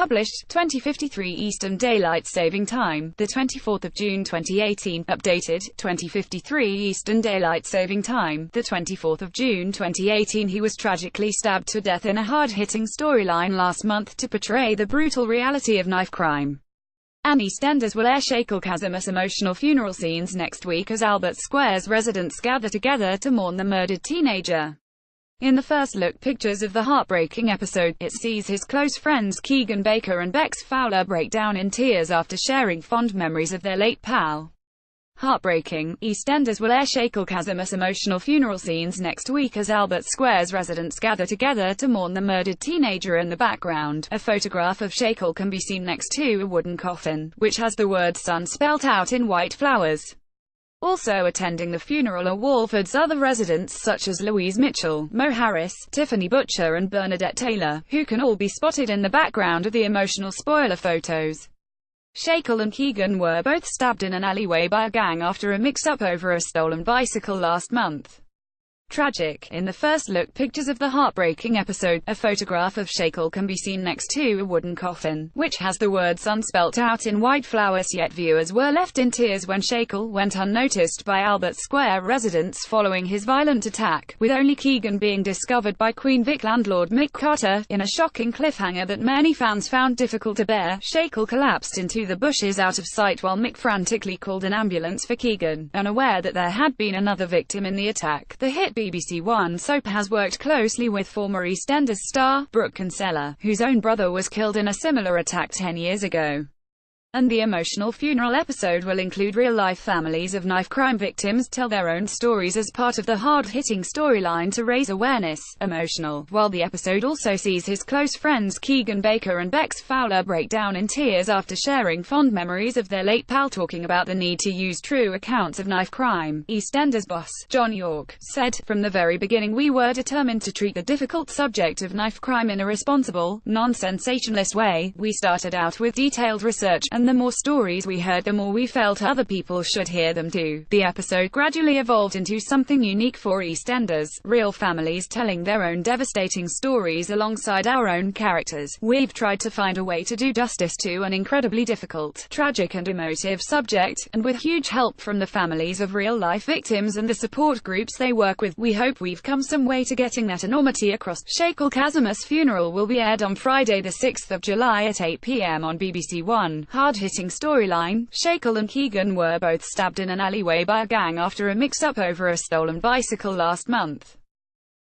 Published, 2053 Eastern Daylight Saving Time, the 24th of June 2018. Updated, 2053 Eastern Daylight Saving Time, the 24th of June 2018. He was tragically stabbed to death in a hard-hitting storyline last month to portray the brutal reality of knife crime. And EastEnders will air Shakil emotional funeral scenes next week as Albert Square's residents gather together to mourn the murdered teenager. In the first look pictures of the heartbreaking episode, it sees his close friends Keegan Baker and Bex Fowler break down in tears after sharing fond memories of their late pal. Heartbreaking, EastEnders will air Shakil emotional funeral scenes next week as Albert Square's residents gather together to mourn the murdered teenager. In the background, a photograph of Shakil can be seen next to a wooden coffin, which has the word son spelt out in white flowers. Also attending the funeral are Walford's other residents such as Louise Mitchell, Mo Harris, Tiffany Butcher and Bernadette Taylor, who can all be spotted in the background of the emotional spoiler photos. Shakil and Keegan were both stabbed in an alleyway by a gang after a mix-up over a stolen bicycle last month. Tragic. In the first look pictures of the heartbreaking episode, a photograph of Shakil can be seen next to a wooden coffin, which has the word son spelt out in white flowers. Yet viewers were left in tears when Shakil went unnoticed by Albert Square residents following his violent attack, with only Keegan being discovered by Queen Vic landlord Mick Carter, in a shocking cliffhanger that many fans found difficult to bear. Shakil collapsed into the bushes out of sight while Mick frantically called an ambulance for Keegan, unaware that there had been another victim in the attack. The hit BBC One soap has worked closely with former EastEnders star, Brooke Kinsella, whose own brother was killed in a similar attack 10 years ago. And the emotional funeral episode will include real-life families of knife crime victims tell their own stories as part of the hard-hitting storyline to raise awareness. Emotional, while the episode also sees his close friends Keegan Baker and Bex Fowler break down in tears after sharing fond memories of their late pal, talking about the need to use true accounts of knife crime. EastEnders boss, John York, said, "From the very beginning we were determined to treat the difficult subject of knife crime in a responsible, non-sensationalist way. We started out with detailed research, and the more stories we heard, the more we felt other people should hear them too." The episode gradually evolved into something unique for EastEnders, real families telling their own devastating stories alongside our own characters. We've tried to find a way to do justice to an incredibly difficult, tragic and emotive subject, and with huge help from the families of real-life victims and the support groups they work with, we hope we've come some way to getting that enormity across. Shakil funeral will be aired on Friday the 6th of July at 8 p.m. on BBC One. Hard-hitting storyline, Shakil and Keegan were both stabbed in an alleyway by a gang after a mix-up over a stolen bicycle last month.